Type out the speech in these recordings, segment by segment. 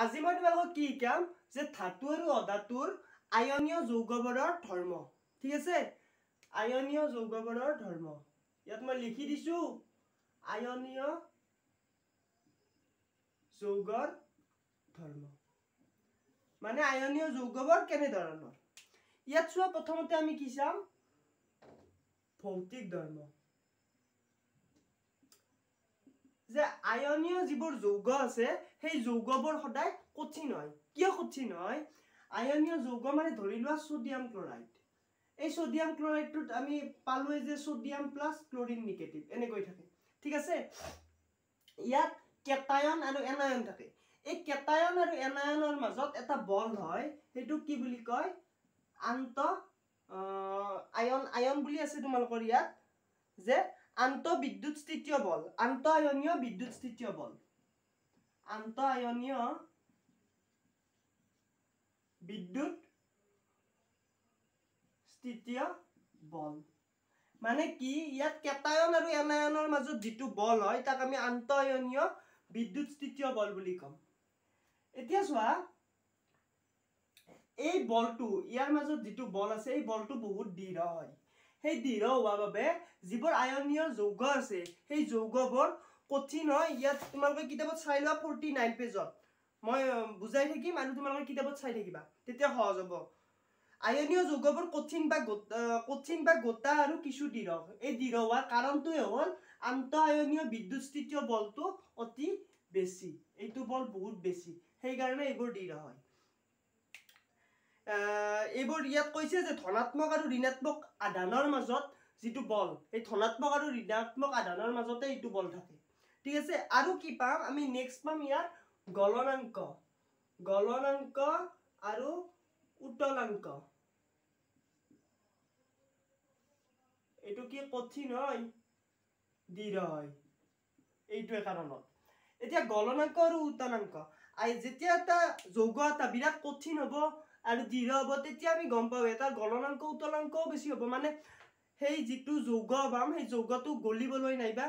আজি মই তোমালোকক কি শিকাম যে ধাতু আৰু অধাতুৰ আয়নীয় যৌগবোৰৰ ধৰ্ম। ঠিক আছে, আয়নীয় যৌগবোৰৰ ধৰ্ম ইয়াত মই লিখি দিছো আয়নীয় যৌগৰ ধৰ্ম মানে আয়নীয় যৌগবোৰ কেনে ধৰণৰ। ইয়াত চোৱা প্ৰথমতে আমি কি চাম ভৌতিক ধৰ্ম যে আয়নীয় যিবোৰ যৌগ আছে সেই যৌগবোৰ সদায় কঠিন হয়। কিয় কঠিন হয়? আয়নীয় যৌগ মানে ধৰি লোৱা সোডিয়াম ক্লোৰাইড, এই সোডিয়াম ক্লোৰাইডটোত আমি পালোৱে যে সোডিয়াম প্লাস ক্লোৰিন নিগেটিভ এনেকৈ থাকে। ঠিক আছে, ইয়াত কেটায়ন আৰু এনায়ন থাকে। এই কেটায়ন আৰু এনায়নৰ মাজত এটা বল হয়, সেইটো কি বুলি কয় আন্ত আয়ন বুলি আছে তোমালোকৰ ইয়াত যে আন্ত বিদ্যুৎ স্থিতীয় বল, আন্ত আয়নীয় বিদ্যুৎ স্থিতীয় বল, আন্ত আয়নীয় বিদ্যুৎ স্থিতীয় বল মানে কি ইয়াত কেটায়ন আৰু এনায়নৰ মাজত যিটো বল হয় তাক আমি আন্ত আয়নীয় বিদ্যুৎ স্থিতীয় বল বুলি কম। এতিয়া চোৱা এই বলটো ইয়াৰ মাজত যিটো বল আছে এই বলটো বহুত দৃঢ় হয়। সেই দৃঢ় হোৱাৰ বাবে যিবোৰ আয়নীয় যৌগ আছে সেই যৌগবোৰ কঠিন হয়। ইয়াত তোমালোকে কিতাপত চাই লোৱা 49 পেজত মই বুজাই থাকিম আৰু তোমালোকে কিতাপত চাই থাকিবা তেতিয়া সহজ হ'ব। আয়নীয় যৌগবোৰ কঠিন বা গোটা আৰু কিছু দৃঢ়। এই দৃঢ় হোৱাৰ কাৰণটোৱে হ'ল আন্ত আয়নীয় বিদ্যুৎ স্থিতীয় বলটো অতি বেছি, এইটো বল বহুত বেছি, সেইকাৰণে এইবোৰ দৃঢ় হয়। এইবোৰ ইয়াত কৈছে যে ধনাত্মক আৰু ঋণাত্মক আধানৰ মাজত যিটো বল এই ধনাত্মক আৰু ঋণাত্মক আধানৰ মাজতে এইটো বল থাকে। ঠিক আছে, আৰু কি পাম আমি নেক্সট পাম ইয়াত গলনাংক, গলনাংক আৰু উত্তলাংক। এইটো কি কঠিন হয় দৃঢ় হয় এইটোৱে কাৰণত। এতিয়া গলনাংক আৰু উত্তলাংক যেতিয়া এটা যৌগ এটা বিৰাট কঠিন হ'ব আৰু দৃঢ় হ'ব তেতিয়া আমি গম পাওঁ এটা গলনাংক উত্তলাংকও বেছি হ'ব। মানে সেই যিটো যৌগ পাম সেই যৌগটো গলিবলৈ নাইবা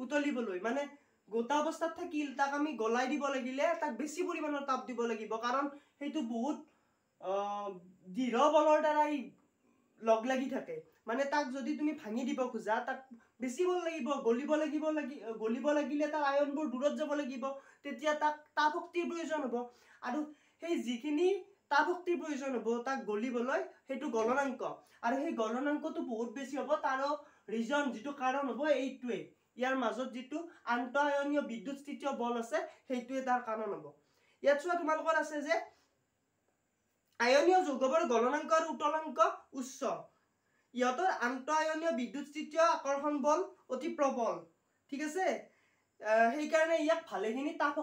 উতলিবলৈ মানে গোটা অৱস্থাত থাকিল তাক আমি গলাই দিব লাগিলে তাক বেছি পৰিমাণৰ তাপ দিব লাগিব, কাৰণ সেইটো বহুত দৃঢ় বলৰ দ্বাৰাই লগ লাগি থাকে। মানে তাক যদি তুমি ভাঙি দিব খোজা তাক বেছি বল লাগিব, গলিব লাগিলে তাৰ আয়নবোৰ দূৰত যাব লাগিব, তেতিয়া তাক তাপ শক্তিৰ প্ৰয়োজন হ'ব আৰু সেই যিখিনি তাপ শক্তিৰ প্ৰয়োজন হ'ব তাক গলিবলৈ সেইটো গলনাংক, আৰু সেই গলনাংকটো বহুত বেছি হ'ব। তাৰো ৰিজন যিটো কাৰণ হ'ব এইটোৱে ইয়াৰ মাজত যিটো আন্ত আয়নীয় বিদ্যুৎ স্থিতীয় বল আছে সেইটোৱে তাৰ কাৰণ হ'ব। ইয়াত চোৱা তোমালোকৰ আছে যে আয়নীয় যৌগবোৰ গলনাংক আৰু উত্তলাংক উচ্চ, ইহঁতৰ আন্ত আয়নীয় বিদ্যুৎ স্থিতীয় আকৰ্ষণ বল অতি প্ৰবল। ঠিক আছে, সেইকাৰণে ইয়াক ভালেখিনি তাপ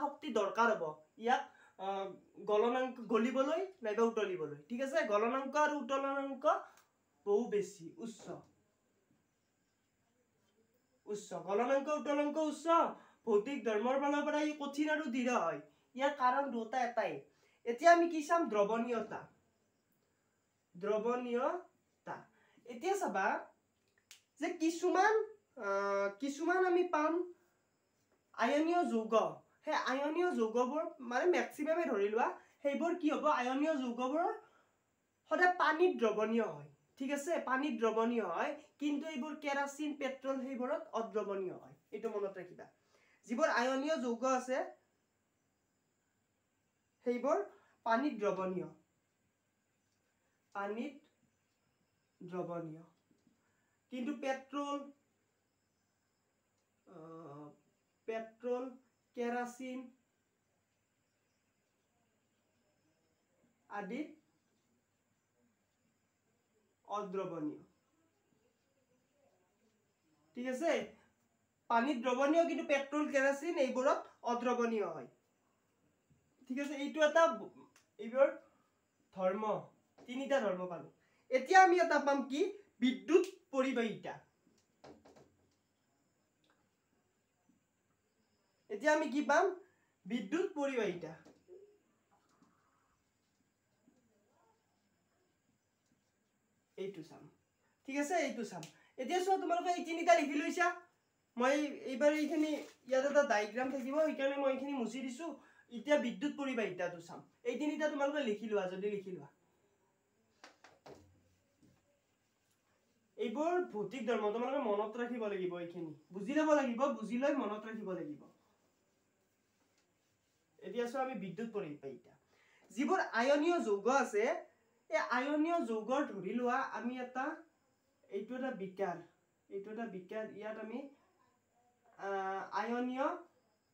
শক্তি দৰকাৰ হ'ব ইয়াক গলনাংক গলিবলৈ নাইবা উতলিবলৈ। ঠিক আছে, গলনাংক আৰু উতলাংক বহু বেছি উচ্চ, গলনাংক উত্তলাংক উচ্চ। ভৌতিক ধৰ্মৰ ফালৰ পৰা ই কঠিন আৰু দৃঢ় হয়। ইয়াৰ কাৰণ দুটা এটাই। এতিয়া আমি কি চাম দ্ৰৱণীয়তা, দ্ৰৱণীয়তা। এতিয়া চাবা যে কিছুমান আমি পাম আয়নীয় যৌগ, সেই আয়নীয় যৌগবোৰ মানে মেক্সিমামে ধৰি লোৱা সেইবোৰ কি হ'ব আয়নীয় যৌগবোৰ সদায় পানীত দ্ৰৱণীয় হয়। ঠিক আছে, পানীত দ্ৰৱণীয় হয়, কিন্তু এইবোৰ কেৰাচিন পেট্ৰল সেইবোৰত অদ্ৰৱণীয় হয়। এইটো মনত ৰাখিবা, যিবোৰ আয়নীয় যৌগ আছে সেইবোৰ পানীত দ্ৰৱণীয়, পানীত দ্ৰৱণীয়, কিন্তু পেট্ৰল কেৰাচিন আদি অদ্ৰৱণীয়। ঠিক আছে, পানীত দ্ৰৱণীয় কিন্তু পেট্ৰল কেৰাচিন এইবোৰত অদ্ৰৱণীয় হয়। ঠিক আছে, এইটো এটা এইবোৰ ধৰ্ম, তিনিটা ধৰ্ম পালো। এতিয়া আমি এটা পাম কি বিদ্যুৎ পৰিবাহিতা। এতিয়া আমি কি পাম বিদ্যুৎ পৰিবাহিতা। এইটো চাম। ঠিক আছে, এইটো চাম। এতিয়া চোৱা তোমালোকে এই তিনিটা লিখি লৈছা, মই এইবাৰ এইখিনি ইয়াত এটা ডায়াগ্ৰাম থাকিব সেইকাৰণে মই এইখিনি মুছি দিছো। এতিয়া বিদ্যুৎ পৰিবাহিতাটো চাম এই তিনিটা তোমালোকে লিখি লোৱা যদি লিখি লোৱা এইবোৰ ভৌতিক ধৰ্ম তোমালোকে মনত ৰাখিব লাগিব এইখিনি বুজি ল'ব লাগিব বুজি লৈ মনত ৰাখিব লাগিব এতিয়া চোৱা আমি বিদ্যুৎ পৰিবাহিতা যিবোৰ আয়নীয় যৌগ আছে এই আয়নীয় যৌগৰ ধৰি লোৱা আমি এটা এইটো এটা বিকাৰ ইয়াত আমি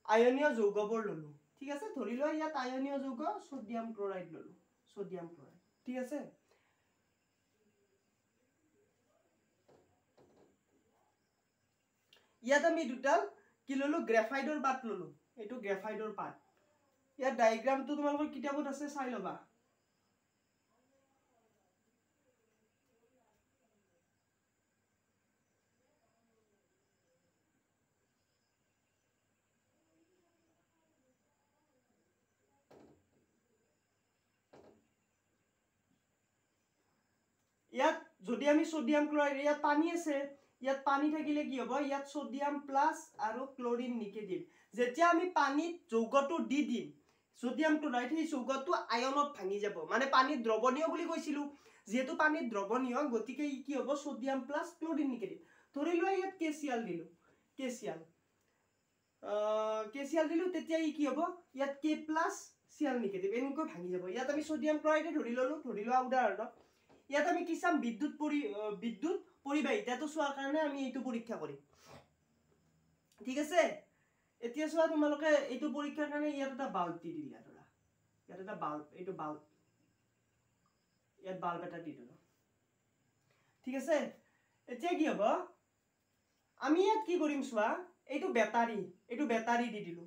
আয়নীয় যৌগবোৰ ললো ঠিক আছে ধৰি লোৱা ইয়াত আয়নীয় যৌগ সোডিয়াম ক্লোৰাইড ললো ঠিক আছে ইয়াত আমি দুটাল কি ললো গ্ৰাফাইডৰ পাত ললো এইটো গ্ৰাফাইডৰ পাত ইয়াত ডায়াগ্ৰামটো তোমালোকৰ কিতাপত আছে চাই লবা ইয়াত যদি আমি সোডিয়াম ক্লোৰাইড ইয়াত পানী আছে ইয়াত পানী থাকিলে কি হ'ব ইয়াত সোডিয়াম প্লাস আৰু ক্লোৰিন নিগেটিভ যেতিয়া আমি পানীত যৌগটো দি দিম সোডিয়াম ক্লোৰাইড এই যৌগটো আয়নত ভাঙি যাব মানে পানীত দ্ৰৱণীয় বুলি কৈছিলো যেহেতু পানীত দ্ৰৱণীয় গতিকে কি হ'ব সোডিয়াম প্লাস ক্লোৰিন নিগেটিভ ধৰি লোৱা ইয়াত কেচিয়াল দিলো কেচিয়াল দিলো তেতিয়া কি হ'ব ইয়াত কে প্লাস চিএল নিগেটিভ এনেকৈ ভাঙি যাব ইয়াত আমি সোডিয়াম ক্লোৰাইডে ধৰি লোৱা উদাহৰণত ইয়াত আমি কি চাম বিদ্যুৎ পৰিবাহিতাটো চোৱাৰ কাৰণে আমি এইটো পৰীক্ষা কৰিম ঠিক আছে এতিয়া চোৱা তোমালোকে এইটো পৰীক্ষাৰ কাৰণে ইয়াত এটা বাল্ব দি দিলা ধৰা ইয়াত এটা বাল্ব এইটো বাল্ব ইয়াত বাল্ব এটা দি দিলো ঠিক আছে এতিয়া কি হ'ব আমি ইয়াত কি কৰিম চোৱা এইটো বেটাৰী দি দিলো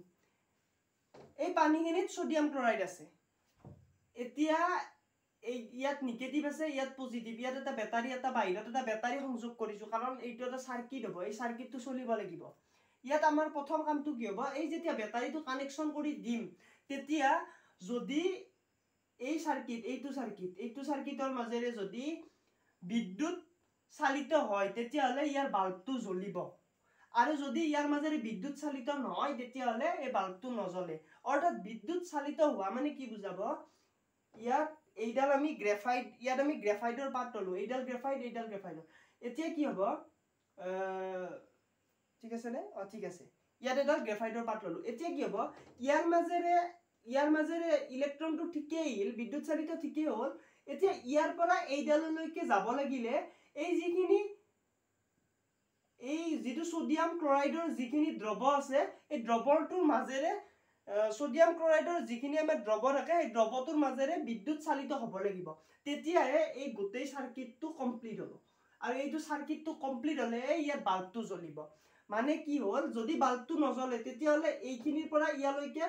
এই পানীখিনিত সোডিয়াম ক্লোৰাইড আছে এতিয়া ইয়াত নিগেটিভ আছে ইয়াত পজিটিভ ইয়াত এটা বেটাৰী এটা বাহিৰত এটা বেটাৰী সংযোগ কৰিছো কাৰণ এইটো এটা সাৰ্কিট হ'ব এই সাৰ্কিটটো চলিব লাগিব ইয়াত আমাৰ প্ৰথম কামটো কি হ'ব এই যেতিয়া বেটাৰীটো কানেকচন কৰি দিম তেতিয়া যদি এই এইটো সাৰ্কিটৰ মাজেৰে যদি বিদ্যুৎ চালিত হয় তেতিয়া হলে ইয়াৰ বাল্বটো জ্বলিব আৰু যদি ইয়াৰ মাজেৰে বিদ্যুৎ চালিত নহয় তেতিয়া হলে এই বাল্বটো নজ্বলে অৰ্থাৎ বিদ্যুৎ চালিত হোৱা মানে কি বুজাব ইয়াত এইডাল আমি গ্ৰাফাইডৰ পাত ললো এইডাল গ্ৰাফাইড এতিয়া কি হ'ব ঠিক আছে নে ঠিক আছে ইয়াত এডাল গ্ৰাফাইডৰ পাত ললো এতিয়া কি হ'ব ইয়াৰ মাজেৰে ইলেক্ট্ৰনটো ঠিকই আহিল বিদ্যুৎ চালিত ঠিকই হ'ল এতিয়া ইয়াৰ পৰা এইডাললৈকে যাব লাগিলে এই যিটো সোডিয়াম ক্লোৰাইডৰ যিখিনি দ্ৰৱ আছে এই দ্ৰৱটোৰ মাজেৰে সোডিয়াম ক্লোৰাইডৰ যিখিনি আমাৰ দ্ৰৱ থাকে এই দ্ৰৱটোৰ মাজেৰে বিদ্যুৎ চালিত হ'ব লাগিব তেতিয়াহে এই গোটেই সাৰ্কিটটো কমপ্লিট হ'ব আৰু এইটো সাৰ্কিটটো কমপ্লিট হলে ইয়াত বাল্বটো জ্বলিব মানে কি হ'ল যদি বাল্বটো নজ্বলে তেতিয়া হলে এইখিনিৰ পৰা ইয়ালৈকে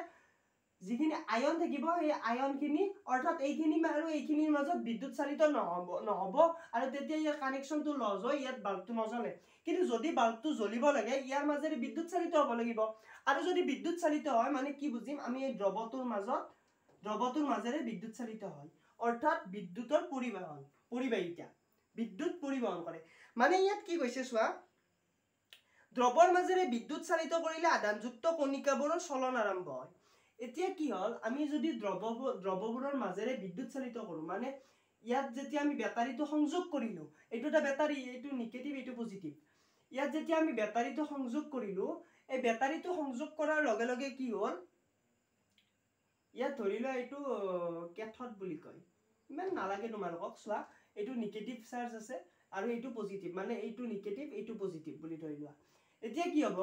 যিখিনি আয়ন থাকিব এই আয়নখিনি অৰ্থাৎ এইখিনি আৰু এইখিনিৰ মাজত বিদ্যুৎ চালিত নহব আৰু তেতিয়া ইয়াৰ কানেকচনটো লজ হয় ইয়াত বাল্বটো নজ্বলে কিন্তু যদি বাল্বটো জ্বলিব লাগে ইয়াৰ মাজেৰে বিদ্যুৎ চালিত হ'ব লাগিব আৰু যদি বিদ্যুৎ চালিত হয় মানে কি বুজিম আমি এই দ্ৰৱটোৰ মাজেৰে বিদ্যুৎ চালিত হয় অৰ্থাৎ বিদ্যুৎৰ পৰিবাহিতা বিদ্যুৎ পৰিবহন কৰে মানে ইয়াত কি কৈছে চোৱা দ্ৰৱৰ মাজেৰে বিদ্যুৎ চালিত কৰিলে আধানযুক্ত কণিকাবোৰৰ চলন আৰম্ভ হয় এতিয়া কি হ'ল আমি যদি দ্ৰৱবোৰৰ মাজেৰে বিদ্যুৎ চালিত কৰো মানে ইয়াত যেতিয়া আমি বেটাৰীটো সংযোগ কৰিলো এইটো এটা বেটাৰী এইটো নিগেটিভ এইটো পজিটিভ ইয়াত যেতিয়া আমি বেটাৰীটো সংযোগ কৰিলো এই বেটাৰীটো সংযোগ কৰাৰ লগে লগে কি হ'ল ইয়াত ধৰি লোৱা এইটো কেথড বুলি কয় ইমান নালাগে তোমালোকক চোৱা এইটো নিগেটিভ চাৰ্জ আছে আৰু এইটো পজিটিভ মানে এইটো নিগেটিভ এইটো পজিটিভ বুলি ধৰি লোৱা এতিয়া কি হ'ব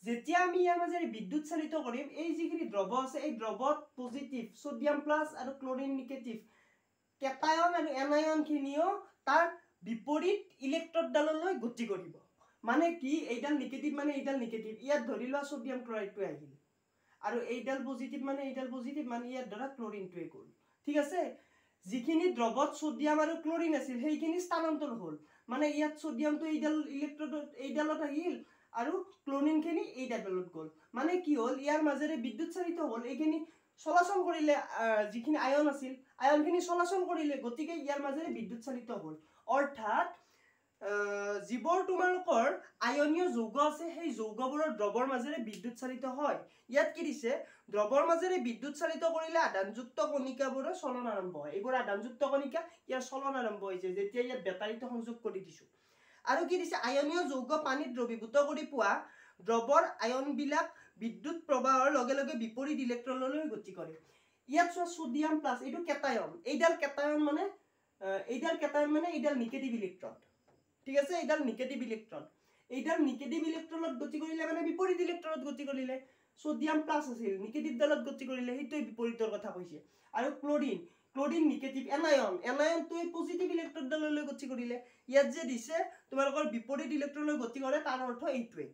যেতিয়া আমি ইয়াৰ মাজেৰে বিদ্যুৎ চালিত কৰিম এই যিখিনি দ্ৰৱ আছে এই দ্ৰৱত পজিটিভ সোডিয়াম প্লাস আৰু ক্লোৰিন নিগেটিভ কেটায়ন আৰু এনায়ন খিনিও তাৰ বিপৰীত ইলেক্ট্ৰডডাললৈ গতি কৰিব মানে কি এইডাল নিগেটিভ মানে এইডাল নিগেটিভ ইয়াত ধৰি লোৱা সোডিয়াম ক্লোৰাইডটো আহিল আৰু এইডাল পজিটিভ মানে ইয়াত ধৰা ক্লোৰিনটোৱে গ'ল ঠিক আছে যিখিনি দ্ৰৱত সোডিয়াম আৰু ক্লোৰিন আছিল সেইখিনি স্থানান্তৰ হ'ল মানে ইয়াত সোডিয়ামটো এইডাল ইলেক্ট্ৰডত এইডালত আহিল আৰু ক্লোৰিনখিনি এইডালত গ'ল মানে কি হ'ল ইয়াৰ মাজেৰে বিদ্যুৎ চালিত হ'ল এইখিনি চলাচল কৰিলে যিখিনি আয়ন আছিল আয়নখিনি চলাচল কৰিলে গতিকে ইয়াৰ মাজেৰে বিদ্যুৎ চালিত হ'ল অৰ্থাৎ যিবোৰ তোমালোকৰ আয়নীয় যৌগ আছে সেই যৌগবোৰৰ দ্ৰৱৰ মাজেৰে বিদ্যুৎ চালিত হয় ইয়াত কি দিছে দ্ৰৱৰ মাজেৰে বিদ্যুৎ চালিত কৰিলে আধানযুক্ত কণিকাবোৰৰ চলন আৰম্ভ হয় এইবোৰ আধানযুক্ত কণিকা ইয়াৰ চলন আৰম্ভ হৈছে যেতিয়া ইয়াত বেটাৰীত সংযোগ কৰি দিছো আৰু কি দিছে আয়নীয় যৌগ পানীত দ্ৰৱীভূত কৰি পোৱা দ্ৰৱৰ আয়নবিলাক বিদ্যুৎ প্ৰবাহৰ লগে লগে বিপৰীত ইলেক্ট্ৰনলৈ গতি কৰে ইয়াত চোৱা সোডিয়াম প্লাছ এইটো কেটায়ন এইডাল কেটায়ন মানে এইডাল নিগেটিভ ইলেক্ট্ৰন ঠিক আছে এইডাল নিগেটিভ ইলেক্ট্ৰনত গতি কৰিলে মানে বিপৰীত ইলেক্ট্ৰনত গতি কৰিলে সোডিয়াম প্লাছ আছিল নিগেটিভ ডালত গতি কৰিলে সেইটোৱে বিপৰীতৰ কথা কৈছে আৰু ক্লোৰিন নিগেটিভ এনায়নটোৱে পজিটিভ ইলেক্ট্ৰন ডাললৈ গতি কৰিলে ইয়াত যে দিছে তোমালোকৰ বিপৰীত ইলেক্ট্ৰনলৈ গতি কৰে তাৰ অৰ্থ এইটোৱে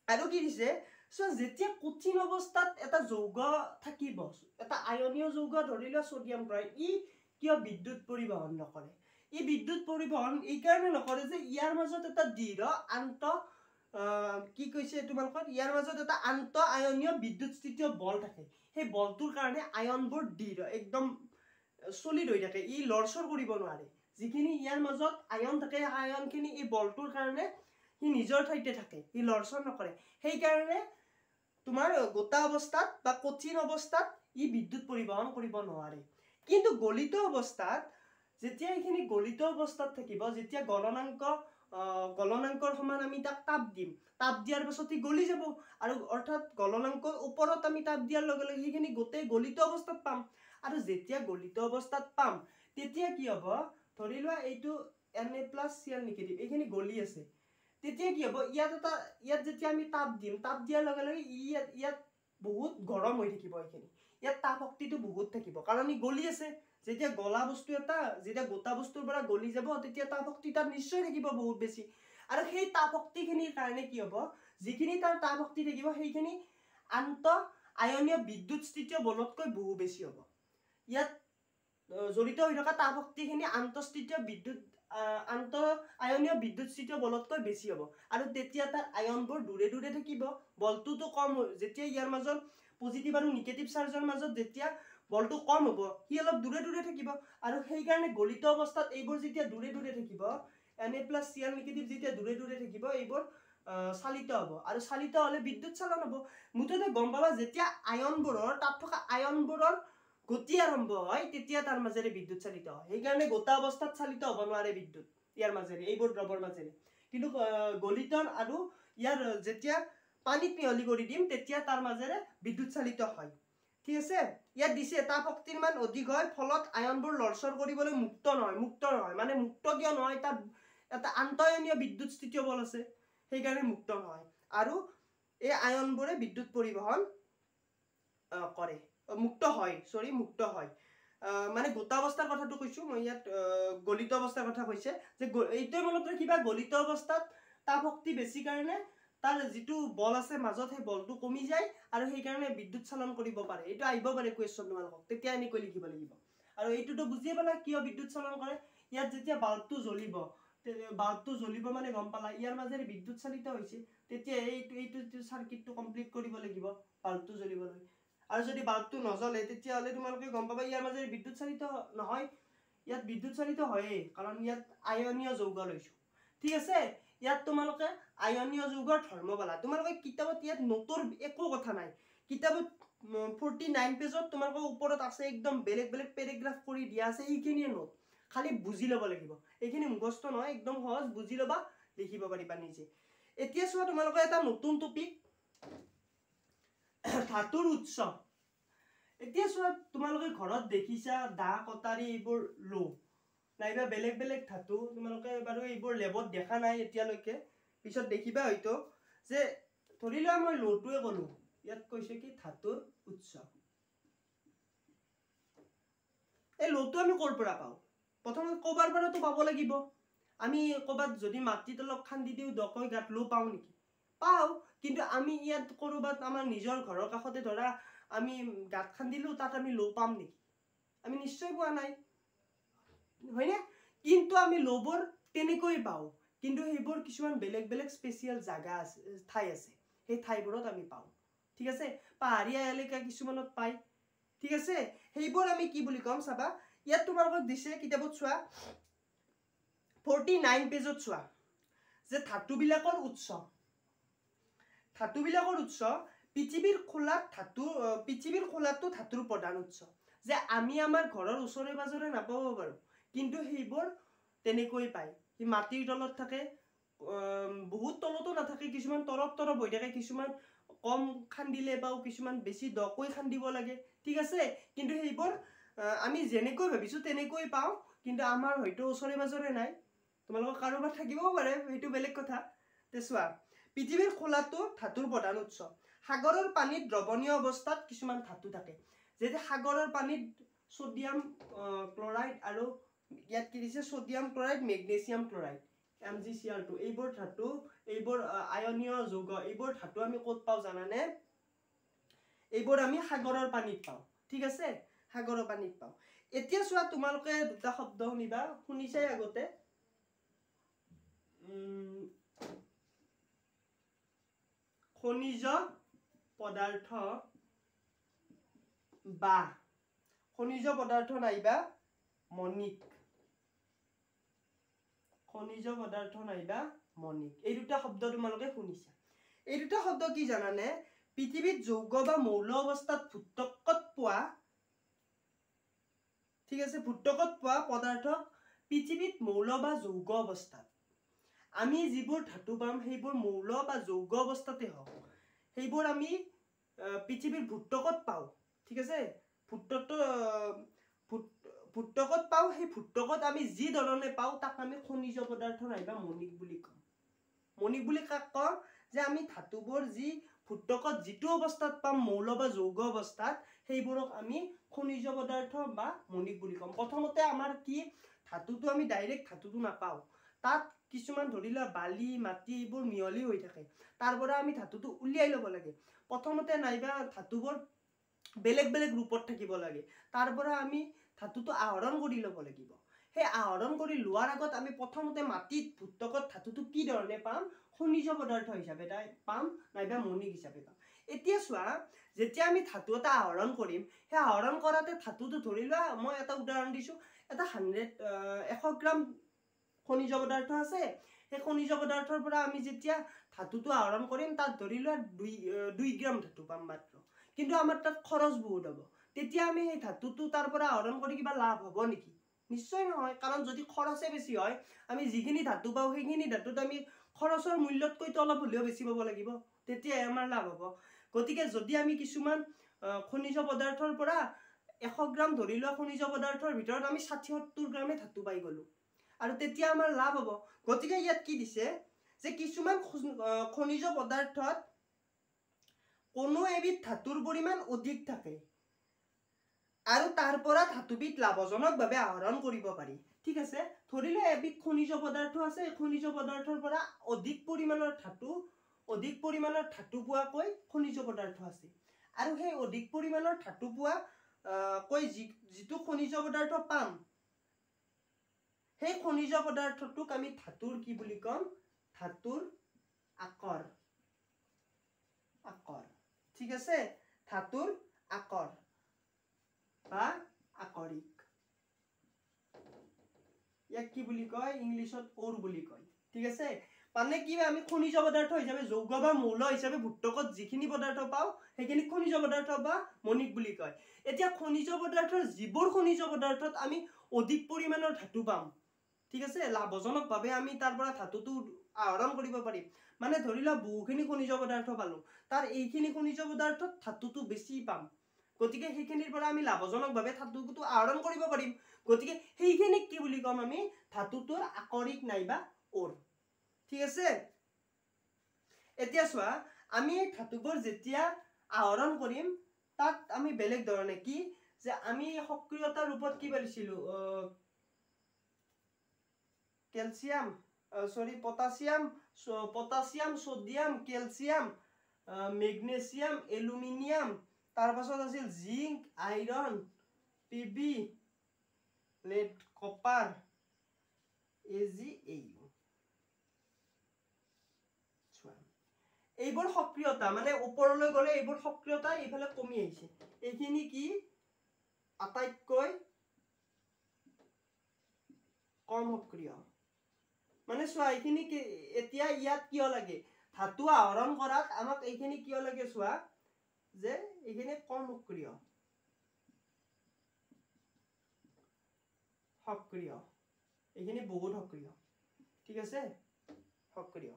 আৰু কি দিছে সো যেতিয়া কঠিন অৱস্থাত এটা যৌগ থাকিব এটা আয়নীয় যৌগ ধৰি লোৱা সোডিয়াম ক্লোৰাইড ই কিয় বিদ্যুৎ পৰিবহন নকৰে এই বিদ্যুৎ পৰিবহন এই কাৰণে নকৰে যে ইয়াৰ মাজত এটা দৃঢ় আন্ত কি কৈছে তোমালোকৰ ইয়াৰ মাজত এটা আন্ত আয়নীয় বিদ্যুৎ স্থিতিয় বল থাকে সেই বলটোৰ কাৰণে আয়নবোৰ দৃঢ় একদম সলিড হৈ থাকে ই লৰচৰ কৰিব নোৱাৰে যিখিনি ইয়াৰ মাজত আয়ন থাকে আয়নখিনি এই বলটোৰ কাৰণে হি নিজৰ ঠাইতে থাকে ই লৰচৰ নকৰে সেই কাৰণে তোমাৰ গোটা অৱস্থাত বা কঠিন অৱস্থাত ই বিদ্যুৎ পৰিবহন কৰিব নোৱাৰে কিন্তু গলিত অৱস্থাত যেতিয়া এইখিনি গলিত অৱস্থাত থাকিব যেতিয়া গলনাঙ্কৰ সমান আমি তাক তাপ দিম তাপ দিয়াৰ পাছত ই গলি যাব আৰু অৰ্থাৎ গলনাঙ্কৰ ওপৰত আমি তাপ দিয়াৰ লগে লগে সেইখিনি গোটেই গলিত অৱস্থাত পাম আৰু যেতিয়া গলিত অৱস্থাত পাম তেতিয়া কি হ'ব ধৰি লোৱা এইটো Na+Cl নিগেটিভ এইখিনি গলি আছে তেতিয়া কি হ'ব ইয়াত যেতিয়া আমি তাপ দিম তাপ দিয়াৰ লগে লগে ইয়াত বহুত গৰম হৈ থাকিব এইখিনি ইয়াত তাপ শক্তিটো বহুত থাকিব কাৰণ ই গলি আছে যেতিয়া গলা বস্তু এটা যেতিয়া গোটা বস্তুৰ পৰা গলি যাব তেতিয়া তাপ শক্তি তাত নিশ্চয় থাকিব বহুত বেছি আৰু সেই তাপ শক্তিখিনিৰ কাৰণে কি হ'ব যিখিনি তাৰ তাপ শক্তি থাকিব সেইখিনি আন্ত আয়নীয় বিদ্যুৎ স্থিতিয় বলতকৈ বহু বেছি হ'ব ইয়াত জড়িত হৈ থকা তাপ শক্তিখিনি আন্ত আয়নীয় বিদ্যুৎ স্থিতিয় বলতকৈ বেছি হ'ব আৰু তেতিয়া তাৰ আয়নবোৰ দূৰে দূৰে থাকিব বলটোতো কম যেতিয়া ইয়াৰ মাজত পজিটিভ আৰু নিগেটিভ চাৰ্জৰ মাজত যেতিয়া বলটো কম হ'ব হি অলপ দূৰে দূৰে থাকিব আৰু সেই কাৰণে গলিত অৱস্থাত এইবোৰ যেতিয়া দূৰে দূৰে থাকিব Na+Cl নিগেটিভ যেতিয়া দূৰে দূৰে থাকিব এইবোৰ চালিত হ'ব আৰু চালিত হ'লে বিদ্যুৎ চালন হ'ব মুঠতে গম পাবা যেতিয়া আয়নবোৰৰ তাত থকা আয়নবোৰৰ গতি আৰম্ভ হয় তেতিয়া তাৰ মাজেৰে বিদ্যুৎ চালিত হয় সেই কাৰণে গোটা অৱস্থাত চালিত হ'ব নোৱাৰে বিদ্যুৎ ইয়াৰ মাজেৰে এইবোৰ দ্ৰৱৰ মাজেৰে কিন্তু গলিতন আৰু ইয়াৰ যেতিয়া পানীত মিহলি কৰি দিম তেতিয়া তাৰ মাজেৰে বিদ্যুৎ চালিত হয় ঠিক আছে ইয়াত দিছে তাপ শক্তিৰ মান অধিক হয় ফলত আয়নবোৰ লৰচৰ কৰিবলৈ মুক্ত নহয় মানে মুক্ত কিয় নহয় তাত এটা আন্তঃআয়নীয় বিদ্যুৎ স্থিতিয় বল আছে সেই কাৰণে মুক্ত নহয় আৰু এই আয়নবোৰে বিদ্যুৎ পৰিবহন কৰে মুক্ত হয় মানে গোটা অৱস্থাৰ কথাটো কৈছো মই ইয়াত গলিত অৱস্থাৰ কথা কৈছে যে এইটোৱে মনত ৰাখিবা গলিত অৱস্থাত তাপ শক্তি বেছি কাৰণে তাৰ যিটো বল আছে মাজত সেই বলটো কমি যায় আৰু সেই কাৰণে বিদ্যুৎ চালন কৰিব পাৰে এইটো আহিব পাৰে কোৱেশ্চন তোমালোকক তেতিয়া এনেকৈ লিখিব লাগিব আৰু এইটোতো বুজিয়ে পালা কিয় বিদ্যুৎ চালন কৰে ইয়াত যেতিয়া বাল্বটো জ্বলিব মানে গম পালা ইয়াৰ মাজেৰে বিদ্যুৎ চালিত হৈছে তেতিয়া এইটো সাৰ্কিটটো কমপ্লিট কৰিব লাগিব বাল্বটো জ্বলিবলৈ আৰু যদি বাল্বটো নজ্বলে তেতিয়া হলে তোমালোকে গম পাবা ইয়াৰ মাজেৰে বিদ্যুৎ চালিত নহয় ইয়াত বিদ্যুৎ চালিত হয়ে কাৰণ ইয়াত আয়নীয় যৌগ লৈছো ঠিক আছে ইয়াত তোমালোকে আয়নীয় যৌগৰ ধৰ্ম পালা তোমালোকে কিতাপত ইয়াত নোটৰ একো কথা নাই কিতাপত 49 পেজত তোমালোকৰ ওপৰত আছে একদম বেলেগ পেৰাগ্ৰাফ কৰি দিয়া আছে এইখিনিয়ে নোট খালি বুজি ল'ব লাগিব এইখিনি মুখস্থ নহয় একদম সহজ বুজি ল'বা লিখিব পাৰিবা নিজে এতিয়া চোৱা তোমালোকৰ এটা নতুন টপিক ধাতুৰ উৎস এতিয়া চোৱা তোমালোকে ঘৰত দেখিছা দা কটাৰী এইবোৰ লো নাইবা বেলেগ ধাতু তোমালোকে বাৰু এইবোৰ লেবত দেখা নাই এতিয়ালৈকে পিছত দেখিবা হয়তো যে ধৰি লোৱা মই লোটোৱে ক'লো ইয়াত কৈছে কি ধাতুৰ উৎস এই লোটো আমি ক'ৰ পৰা পাওঁ প্ৰথমে ক'বাৰ পৰাতো পাব লাগিব আমি ক'বাত যদি মাটিত অলপ খান্দি দিও দকৈ গাত লো পাওঁ নেকি পাওঁ কিন্তু আমি ইয়াত কৰবাত আমাৰ নিজৰ ঘৰৰ কাষতে ধৰা আমি গাত খান্দিলো তাত আমি লো পাম নেকি আমি নিশ্চয় পোৱা নাই হয়নে কিন্তু আমি লোবোৰ তেনেকৈ পাওঁ কিন্তু সেইবোৰ কিছুমান বেলেগ স্পেচিয়েল জাগা আছে ঠাই আছে সেই ঠাইবোৰত আমি পাওঁ ঠিক আছে পাহাৰীয়া এলেকা কিছুমানত পায় ঠিক আছে সেইবোৰ আমি কি বুলি কম চাবা ইয়াত তোমালোকক দিছে কিতাপত চোৱা 49 পেজত চোৱা যে ধাতুবিলাকৰ উৎস পৃথিৱীৰ খোলাটো ধাতুৰ প্ৰধান উৎস যে আমি আমাৰ ঘৰৰ ওচৰে পাজৰে নাপাব পাৰো কিন্তু সেইবোৰ তেনেকৈ পায় সি মাটিৰ তলত থাকে বহুত তলতো নাথাকে কিছুমান তৰপ হৈ থাকে কিছুমান কম খান্দিলে পাও কিছুমান বেছি দকৈ খান্দিব লাগে ঠিক আছে কিন্তু সেইবোৰ আমি যেনেকৈ ভাবিছো তেনেকৈ পাও কিন্তু আমাৰ হয়তো ওচৰে পাজৰে নাই তোমালোকৰ কাৰোবাৰ থাকিবও পাৰে সেইটো বেলেগ কথা তে চোৱা পৃথিৱীৰ খোলাটো ধাতুৰ প্ৰধান উৎস সাগৰৰ পানীত দ্ৰৱণীয় অৱস্থাত কিছুমান ধাতু থাকে যেনে সাগৰৰ পানীত সোডিয়াম ক্লোৰাইড আৰু ইয়াত কি দিছে sodium chloride magnesium chloride MgCl2 এইবোৰ ধাতু এইবোৰ আয়নীয় যৌগ এইবোৰ ধাতু আমি ক'ত পাও জানানে এইবোৰ আমি সাগৰৰ পানীত পাও ঠিক আছে সাগৰৰ পানীত পাও এতিয়া চোৱা তোমালোকে দুটা শব্দ শুনিবা শুনিছাই আগতে খনিজ পদাৰ্থ নাইবা মণিক এই দুটা শব্দ তোমালোকে শুনিছা এই দুটা শব্দ কি জানানে পৃথিৱীত যৌগ বা মৌল অৱস্থাত ভূত্বকত পোৱা ঠিক আছে ভূত্বকত পোৱা পদাৰ্থ পৃথিৱীত মৌল বা যৌগ অৱস্থাত আমি যিবোৰ ধাতু পাম সেইবোৰ মৌল বা যৌগ অৱস্থাতে হওক সেইবোৰ আমি পৃথিৱীৰ ভূত্বকত পাও ঠিক আছে ভূত্বকত পাও সেই ভূত্বকত আমি যি ধৰণে পাও তাক আমি খনিজ পদাৰ্থ নাইবা মণিক বুলি কওঁ মণিক বুলি কাক কওঁ যে আমি ধাতুবোৰ যি ভূত্বকত যিটো অৱস্থাত পাম মৌল বা যৌগ অৱস্থাত সেইবোৰক আমি খনিজ পদাৰ্থ বা মণিক বুলি কওঁ প্ৰথমতে আমাৰ কি ধাতুটো আমি ডাইৰেক্ট ধাতুটো নাপাও তাত কিছুমান ধৰিলা বালি মাটি এইবোৰ মিহলি হৈ থাকে তাৰ পৰা আমি ধাতুটো উলিয়াই ল'ব লাগে প্ৰথমতে নাইবা ধাতুবোৰ বেলেগ বেলেগ ৰূপত থাকিব লাগে তাৰ পৰা আমি ধাতুটো আহৰণ কৰি ল'ব লাগিব সেই আহৰণ কৰি লোৱাৰ আগত আমি প্ৰথমতে মাটিত ভূত্বকত ধাতুটো কি ধৰণে পাম খনিজ পদাৰ্থ হিচাপে পাম নাইবা মণিক হিচাপে পাম এতিয়া চোৱা যেতিয়া আমি ধাতু এটা আহৰণ কৰিম সেই আহৰণ কৰাতে ধাতুটো ধৰি লোৱা মই এটা উদাহৰণ দিছো এটা 100 গ্ৰাম খনিজ পদাৰ্থ আছে সেই খনিজ পদাৰ্থৰ পৰা আমি যেতিয়া ধাতুটো আহৰণ কৰিম তাত ধৰি লোৱা 2 গ্ৰাম ধাতু পাম মাত্ৰ কিন্তু আমাৰ তাত খৰচ বহুত হ'ব তেতিয়া আমি সেই ধাতুটো তাৰ পৰা আহৰণ কৰি কিবা লাভ হ'ব নেকি নিশ্চয় নহয় কাৰণ যদি খৰচে বেছি হয় আমি যিখিনি ধাতু পাও সেইখিনি ধাতুত আমি খৰচৰ মূল্যতকৈ অলপ হলেও বেছি পাব লাগিব তেতিয়া আমাৰ লাভ হ'ব গতিকে যদি আমি কিছুমান খনিজ পদাৰ্থৰ পৰা 100 গ্ৰাম ধৰি লোৱা খনিজ পদাৰ্থৰ ভিতৰত আমি 60-70 গ্ৰামে ধাতু পাই গলো আৰু তেতিয়া আমাৰ লাভ হ'ব গতিকে ইয়াত কি দিছে যে কিছুমান খনিজ পদাৰ্থত কোনো এবিধ ধাতুৰ পৰিমাণ অধিক থাকে আৰু তাৰ পৰা ধাতুবিধ লাভজনকভাৱে আহৰণ কৰিব পাৰি ঠিক আছে ধৰিলে এবিধ খনিজ পদাৰ্থ আছে এই খনিজ পদাৰ্থৰ পৰা অধিক পৰিমাণৰ ধাতু পোৱাকৈ খনিজ পদাৰ্থ আছে আৰু সেই অধিক পৰিমাণৰ ধাতু পোৱা যিটো খনিজ পদাৰ্থ পাম সেই খনিজ পদাৰ্থটোক আমি ধাতুৰ কি বুলি কম ধাতুৰ আকৰ ঠিক আছে ধাতুৰ আকৰ বা আকৰিক ইয়াক কি বুলি কয় ইংলিছত ওৰ বুলি কয় ঠিক আছে মানে কি আমি খনিজ পদাৰ্থ হিচাপে যৌগ বা মৌল হিচাপে ভূত্বকত যিখিনি পদাৰ্থ পাও সেইখিনি খনিজ পদাৰ্থ বা মণিক বুলি কয় এতিয়া খনিজ পদাৰ্থৰ যিবোৰ খনিজ পদাৰ্থত আমি অধিক পৰিমাণৰ ধাতু পাম ঠিক আছে লাভজনকভাৱে আমি তাৰ পৰা ধাতুটো আহৰণ কৰিব পাৰিম মানে ধৰি লোৱা বহুখিনি খনিজ পদাৰ্থ পালো তাৰ এইখিনি খনিজ পদাৰ্থত ধাতুটো বেছি পাম গতিকে সেইখিনিৰ পৰা আমি লাভজনকভাৱে ধাতুটো আহৰণ কৰিব পাৰিম গতিকে সেইখিনিক কি বুলি কম আমি ধাতুটোৰ আকৰিক নাইবা ওৰ ঠিক আছে এতিয়া চোৱা আমি এই ধাতুবোৰ যেতিয়া আহৰণ কৰিম তাত আমি বেলেগ ধৰণে কি যে আমি সক্ৰিয়তাৰ ৰূপত কি পাইছিলো potassium sodium calcium magnesium aluminium তাৰ পাছত আছিল zinc iron PB lead copper AgAu এইবোৰ সক্ৰিয়তা মানে ওপৰলৈ গলে এইবোৰ সক্ৰিয়তা এইফালে কমি আহিছে এইখিনি কি আটাইতকৈ কম সক্ৰিয় মানে চোৱা এইখিনি এতিয়া ইয়াত কিয় লাগে ধাতু আহৰণ কৰাত আমাক এইখিনি কিয় লাগে চোৱা যে এইখিনি কম সক্ৰিয় এইখিনি বহুত সক্ৰিয় ঠিক আছে সক্ৰিয়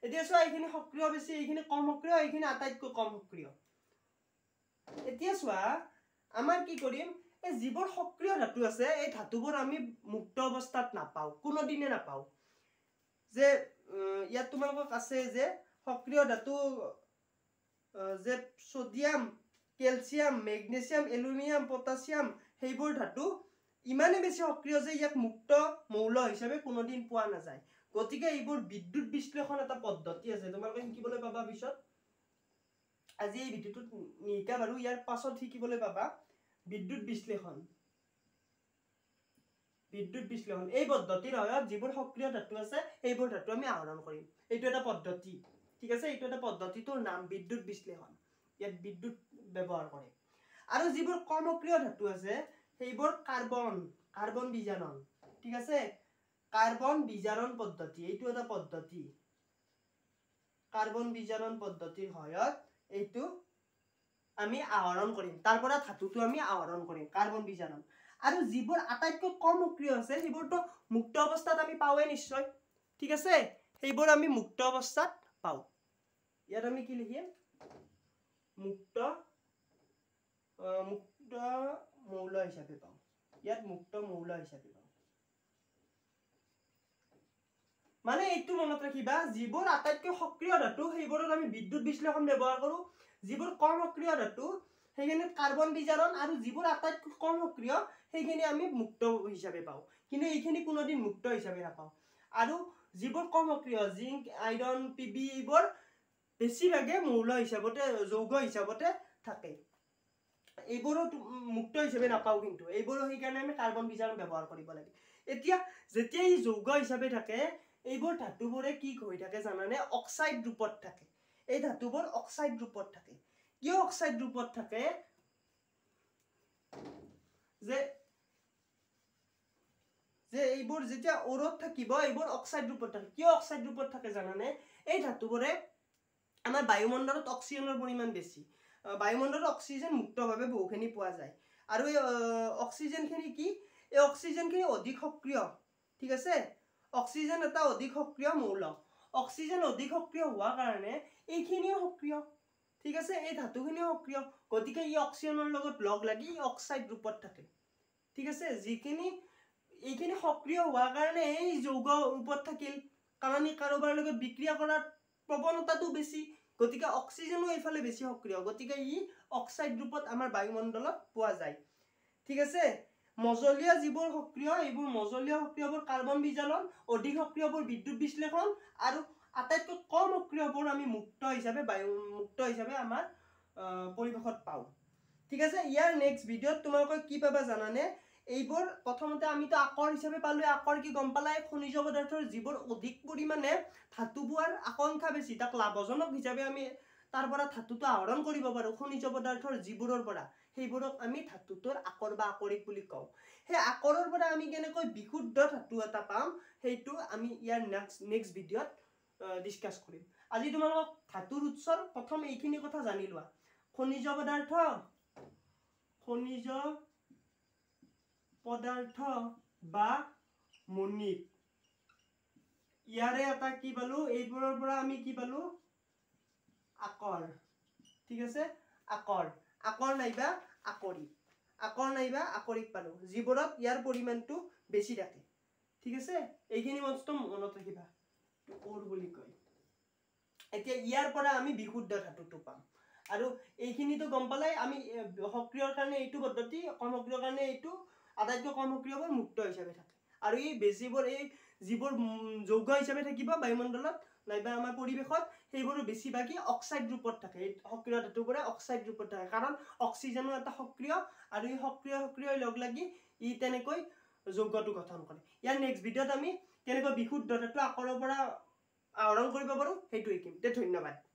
এতিয়া চোৱা এইখিনি সক্ৰিয় বেছি এইখিনি কম সক্ৰিয় এইখিনি আটাইতকৈ কম সক্ৰিয় এতিয়া চোৱা আমাৰ কি কৰিম এই যিবোৰ সক্ৰিয় ধাতু আছে এই ধাতুবোৰ আমি মুক্ত অৱস্থাত নাপাও কোনোদিনে নাপাও যে ইয়াত তোমালোকক আছে যে সক্ৰিয় ধাতু যে sodium calcium magnesium aluminium potassium সেইবোৰ ধাতু ইমানে বেছি সক্ৰিয় যে ইয়াক মুক্ত মৌল হিচাপে কোনোদিন পোৱা নাযায় গতিকে এইবোৰ বিদ্যুৎ বিশ্লেষণ এটা পদ্ধতি আছে তোমালোকে শিকিবলৈ পাবা পিছত আজি এই ভিডিওটো নিকা বাৰু ইয়াৰ পাছত শিকিবলৈ পাবা বিদ্যুৎ বিশ্লেষণ এই পদ্ধতিৰ সহায়ত যিবোৰ সক্ৰিয় ধাতু আছে এইবোৰ ধাতু আমি আহৰণ কৰিম এইটো এটা পদ্ধতি ঠিক আছে এইটো এটা পদ্ধতিটোৰ নাম বিদ্যুৎ বিশ্লেষণ ইয়াত বিদ্যুৎ ব্যৱহাৰ কৰে আৰু যিবোৰ কম সক্ৰিয় ধাতু আছে সেইবোৰ কাৰ্বন বিজাৰণ ঠিক আছে কাৰ্বন বিজাৰণ পদ্ধতি এইটো এটা পদ্ধতি কাৰ্বন বিজাৰণ পদ্ধতিৰ সহায়ত এইটো আমি আহৰণ কৰিম তাৰ পৰা ধাতুটো আমি আহৰণ কৰিম কাৰ্বন বিজাৰণ আৰু যিবোৰ আটাইতকৈ কম সক্ৰিয় আছে সেইবোৰটো মুক্ত অৱস্থাত আমি পাওঁৱে নিশ্চয় ঠিক আছে সেইবোৰ আমি মুক্ত অৱস্থাত পাওঁ ইয়াত আমি কি লিখিম মুক্ত মৌল হিচাপে পাওঁ ইয়াত মুক্ত মৌল হিচাপে পাওঁ মানে এইটো মনত ৰাখিবা যিবোৰ আটাইতকৈ সক্ৰিয় ধাতু সেইবোৰত আমি বিদ্যুৎ বিশ্লেষণ ব্যৱহাৰ কৰো যিবোৰ কম সক্ৰিয় ধাতু সেইখিনি কাৰ্বন বিজাৰণ আৰু যিবোৰ আটাইতকৈ কম সক্ৰিয় সেইখিনি আমি মুক্ত হিচাপে পাওঁ কিন্তু এইখিনি কোনোদিন মুক্ত হিচাপে নাপাওঁ আৰু যিবোৰ কম সক্ৰিয় জিংক আইৰন পিবি এইবোৰ বেছিভাগে মৌল হিচাপতে যৌগ হিচাপতে থাকে এইবোৰো মুক্ত হিচাপে নাপাওঁ কিন্তু এইবোৰো সেইকাৰণে আমি কাৰ্বন বিজাৰণ ব্যৱহাৰ কৰিব লাগে এতিয়া যেতিয়া ই যৌগ হিচাপে থাকে এইবোৰ ধাতুবোৰে কি হৈ থাকে জানানে অক্সাইড ৰূপত থাকে এই ধাতুবোৰ অক্সাইড ৰূপত থাকে কিয় অক্সাইড ৰূপত থাকে যে এইবোৰ যেতিয়া ওৰত থাকিব এইবোৰ অক্সাইড ৰূপত থাকে কিয় অক্সাইড ৰূপত থাকে জানানে এই ধাতুবোৰে আমাৰ বায়ুমণ্ডলত অক্সিজেনৰ পৰিমাণ বেছি বায়ুমণ্ডলত অক্সিজেন মুক্তভাৱে বহুখিনি পোৱা যায় আৰু এই অক্সিজেনখিনি কি এই অক্সিজেনখিনি অধিক সক্ৰিয় ঠিক আছে অক্সিজেন এটা অধিক সক্ৰিয় মৌল অক্সিজেন অধিক সক্ৰিয় হোৱাৰ কাৰণে এইখিনিও সক্ৰিয় ঠিক আছে এই ধাতুখিনিও সক্ৰিয় গতিকে ই অক্সিজেনৰ লগত লগ লাগি অক্সাইড ৰূপত থাকে ঠিক আছে যিখিনি এইখিনি সক্ৰিয় হোৱাৰ কাৰণে এই যৌগ ৰূপত থাকিল কাৰণ ই কাৰোবাৰ লগত বিক্ৰিয়া কৰাৰ প্ৰৱণতাটো বেছি গতিকে অক্সিজেনো এইফালে বেছি সক্ৰিয় গতিকে ই অক্সাইড ৰূপত আমাৰ বায়ুমণ্ডলত পোৱা যায় ঠিক আছে মজলীয়া যিবোৰ সক্ৰিয় এইবোৰ মজলীয়া সক্ৰিয়বোৰ কাৰ্বন বিজাৰণ অধিক সক্ৰিয়বোৰ বিদ্যুৎ বিশ্লেষণ আৰু আটাইতকৈ কম সক্ৰিয়বোৰ আমি মুক্ত হিচাপে আমাৰ পৰিৱেশত পাওঁ ঠিক আছে ইয়াৰ নেক্সট ভিডিঅ'ত তোমালোকে কি পাবা জানানে এইবোৰ প্ৰথমতে আমিতো আকৰ হিচাপে পালো আকৰ কি গম পালাই খনিজ পদাৰ্থৰ যিবোৰ অধিক পৰিমাণে ধাতু পোৱাৰ আকাংক্ষা বেছি তাক লাভজনক হিচাপে আমি তাৰ পৰা ধাতুটো আহৰণ কৰিব পাৰো খনিজ পদাৰ্থৰ যিবোৰৰ পৰা সেইবোৰক আমি ধাতুটোৰ আকৰ বা আকৰিক বুলি কওঁ সেই আকৰৰ পৰা আমি কেনেকৈ বিশুদ্ধ ধাতু এটা পাম সেইটো আমি ইয়াৰ নেক্সট ভিডিঅ'ত ডিসকাস কৰিম আজি তোমালোকক ধাতুৰ উৎসৰ প্ৰথম এইখিনি কথা জানি লোৱা খনিজ পদাৰ্থ বা মণিক ইয়াৰে এটা কি পালো এইবোৰৰ পৰা আমি কি পালো আকৰ ঠিক আছে আকৰ নাইবা আকৰিক পালো যিবোৰত ইয়াৰ পৰিমাণটো বেছি থাকে ঠিক আছে এইখিনি বস্তু মনত ৰাখিবা ওৰ বুলি কয় এতিয়া ইয়াৰ পৰা আমি বিশুদ্ধ ধাতুটো পাম আৰু এইখিনিতো গম পালাই আমি সক্ৰিয়ৰ কাৰণে এইটো পদ্ধতি কম সক্ৰিয়ৰ কাৰণে এইটো আটাইতকৈ কম সক্ৰিয়বোৰ মুক্ত হিচাপে থাকে আৰু এই বেছিবোৰ এই যিবোৰ যৌগ হিচাপে থাকিব বায়ুমণ্ডলত নাইবা আমাৰ পৰিৱেশত সেইবোৰো বেছিভাগি অক্সাইড ৰূপত থাকে এই সক্ৰিয় ধাতুবোৰে অক্সাইড ৰূপত থাকে কাৰণ অক্সিজেনো এটা সক্ৰিয় আৰু এই সক্ৰিয় লগ লাগি ই তেনেকৈ যৌগটো গঠন কৰে ইয়াৰ নেক্সট ভিডিঅ'ত আমি কেনেকৈ বিশুদ্ধ ধাতু আকৰৰ পৰা আহৰণ কৰিব পাৰো সেইটো শিকিম ধন্যবাদ